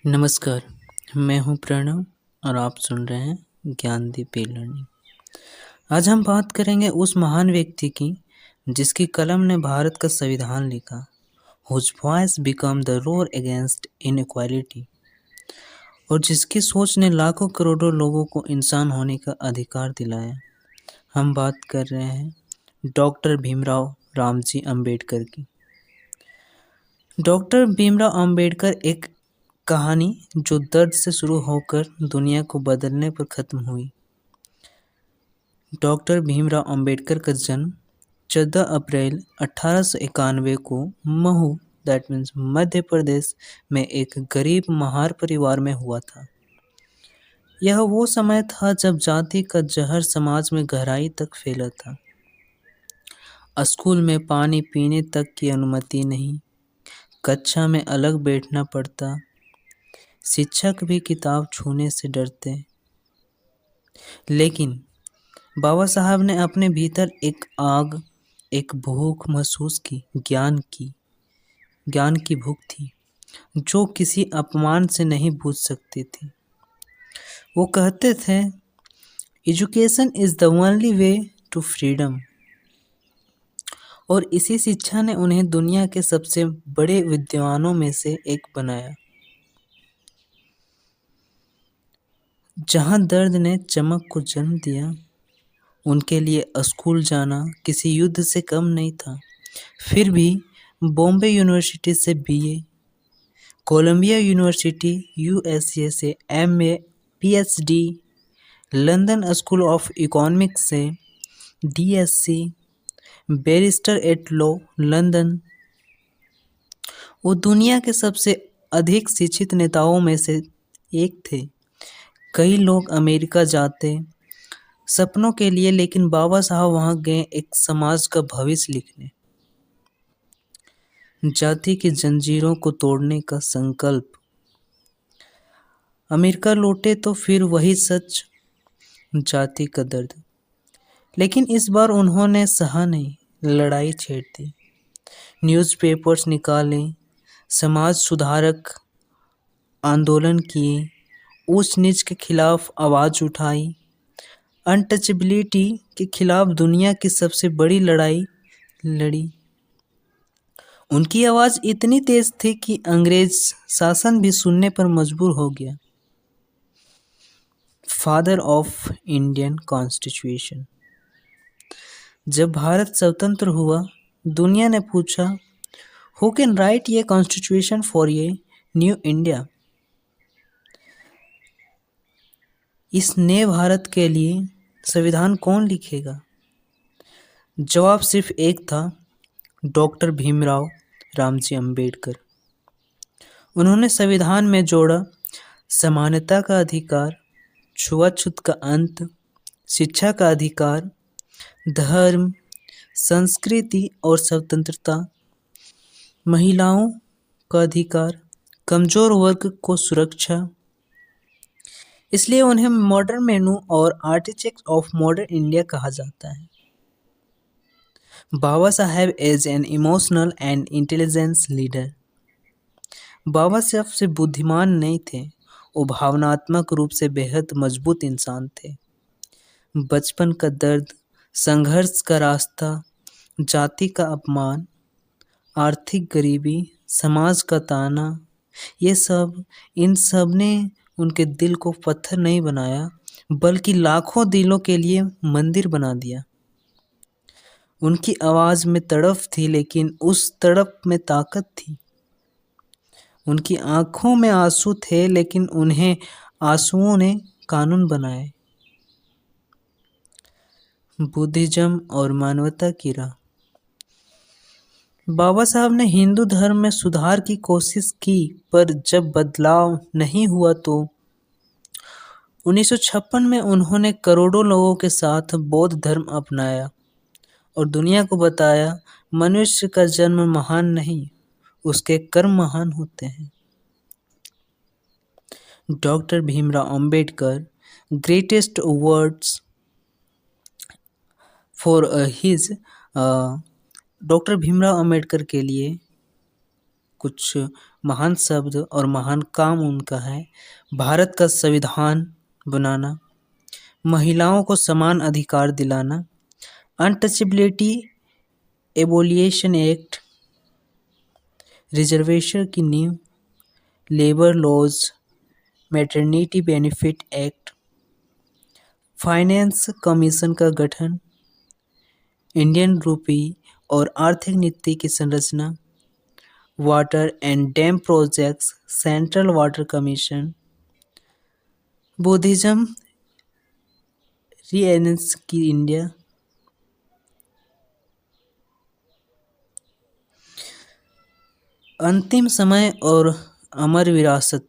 नमस्कार, मैं हूँ प्रणव और आप सुन रहे हैं ज्ञानदीप ई-लर्निंग। आज हम बात करेंगे उस महान व्यक्ति की जिसकी कलम ने भारत का संविधान लिखा, whose voice became the roar against inequality और जिसकी सोच ने लाखों करोड़ों लोगों को इंसान होने का अधिकार दिलाया। हम बात कर रहे हैं डॉक्टर भीमराव रामजी अंबेडकर की। डॉक्टर भीमराव अंबेडकर एक कहानी जो दर्द से शुरू होकर दुनिया को बदलने पर ख़त्म हुई। डॉक्टर भीमराव अंबेडकर का जन्म 14 अप्रैल 1891 को महू दैट मीन्स मध्य प्रदेश में एक गरीब महार परिवार में हुआ था। यह वो समय था जब जाति का जहर समाज में गहराई तक फैला था। स्कूल में पानी पीने तक की अनुमति नहीं, कक्षा में अलग बैठना पड़ता, शिक्षक भी किताब छूने से डरते। लेकिन बाबा साहब ने अपने भीतर एक आग, एक भूख महसूस की, ज्ञान की भूख थी जो किसी अपमान से नहीं बुझ सकती थी। वो कहते थे, education is the only way to freedom. और इसी शिक्षा ने उन्हें दुनिया के सबसे बड़े विद्वानों में से एक बनाया। जहाँ दर्द ने चमक को जन्म दिया, उनके लिए स्कूल जाना किसी युद्ध से कम नहीं था। फिर भी बॉम्बे यूनिवर्सिटी से बीए, कोलंबिया यूनिवर्सिटी यूएसए से MA, PhD, London School of Economics से DSc, barrister at law London. वो दुनिया के सबसे अधिक शिक्षित नेताओं में से एक थे। कई लोग अमेरिका जाते सपनों के लिए, लेकिन बाबा साहब वहाँ गए एक समाज का भविष्य लिखने। जाति की जंजीरों को तोड़ने का संकल्प। अमेरिका लौटे तो फिर वही सच, जाति का दर्द। लेकिन इस बार उन्होंने सहा नहीं, लड़ाई छेड़ दी। न्यूज़पेपर्स निकाले, समाज सुधारक आंदोलन किए, ऊंच नीच के खिलाफ आवाज़ उठाई, अनटचेबिलिटी के खिलाफ दुनिया की सबसे बड़ी लड़ाई लड़ी। उनकी आवाज़ इतनी तेज थी कि अंग्रेज शासन भी सुनने पर मजबूर हो गया। Father of Indian constitution. जब भारत स्वतंत्र हुआ, दुनिया ने पूछा, हु कैन राइट ये कॉन्स्टिट्यूशन फॉर ये न्यू इंडिया। इस नए भारत के लिए संविधान कौन लिखेगा? जवाब सिर्फ एक था, डॉक्टर भीमराव रामजी अंबेडकर। उन्होंने संविधान में जोड़ा समानता का अधिकार, छुआछूत का अंत, शिक्षा का अधिकार, धर्म, संस्कृति और स्वतंत्रता, महिलाओं का अधिकार, कमजोर वर्ग को सुरक्षा। इसलिए उन्हें मॉडर्न मेनू और आर्किटेक्ट ऑफ मॉडर्न इंडिया कहा जाता है। Baba Saheb as an emotional and intelligence leader. Baba Sahab से बुद्धिमान नहीं थे, वो भावनात्मक रूप से बेहद मजबूत इंसान थे। बचपन का दर्द, संघर्ष का रास्ता, जाति का अपमान, आर्थिक गरीबी, समाज का ताना, इन सब ने उनके दिल को पत्थर नहीं बनाया, बल्कि लाखों दिलों के लिए मंदिर बना दिया। उनकी आवाज़ में तड़प थी, लेकिन उस तड़प में ताकत थी। उनकी आंखों में आंसू थे, लेकिन उन्हें आंसुओं ने कानून बनाए। बुद्धिज्म और मानवता की राह। बाबा साहब ने हिंदू धर्म में सुधार की कोशिश की, पर जब बदलाव नहीं हुआ तो 1956 में उन्होंने करोड़ों लोगों के साथ बौद्ध धर्म अपनाया और दुनिया को बताया, मनुष्य का जन्म महान नहीं, उसके कर्म महान होते हैं। Doctor Bhimrao Ambedkar greatest words for his. Doctor Bhimrao Ambedkar के लिए कुछ महान शब्द और महान काम उनका है। भारत का संविधान बनाना, महिलाओं को समान अधिकार दिलाना, अनटचेबिलिटी एबोलिशन एक्ट, रिजर्वेशन की नींव, labour laws, maternity benefit act, finance commission का गठन, इंडियन रूपी और आर्थिक नीति की संरचना, water and dam projects, central water commission, Buddhism renaissance की इंडिया, अंतिम समय और अमर विरासत।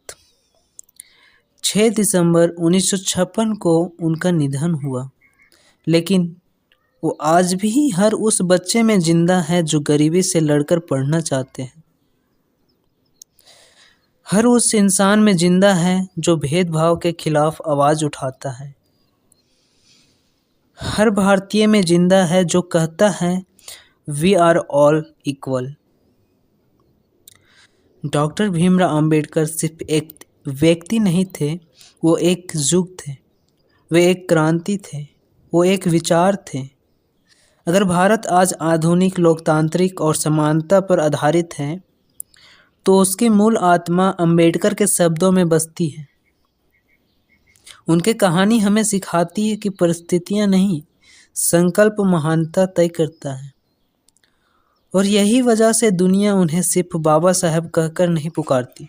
6 दिसंबर 1956 को उनका निधन हुआ, लेकिन वो आज भी हर उस बच्चे में जिंदा है जो गरीबी से लड़कर पढ़ना चाहते हैं। हर उस इंसान में जिंदा है जो भेदभाव के खिलाफ आवाज उठाता है। हर भारतीय में जिंदा है जो कहता है we are all equal. Doctor Bhimrao Ambedkar सिर्फ एक व्यक्ति नहीं थे, वो एक युग थे, वे एक क्रांति थे, वो एक विचार थे। अगर भारत आज आधुनिक, लोकतांत्रिक और समानता पर आधारित है, तो उसकी मूल आत्मा अंबेडकर के शब्दों में बसती है। उनकी कहानी हमें सिखाती है कि परिस्थितियां नहीं, संकल्प महानता तय करता है। और यही वजह से दुनिया उन्हें सिर्फ बाबा साहब कहकर नहीं पुकारती,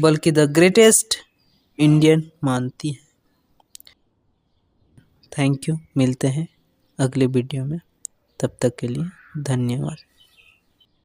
बल्कि द ग्रेटेस्ट इंडियन मानती है। Thank you. मिलते हैं अगले वीडियो में, तब तक के लिए धन्यवाद।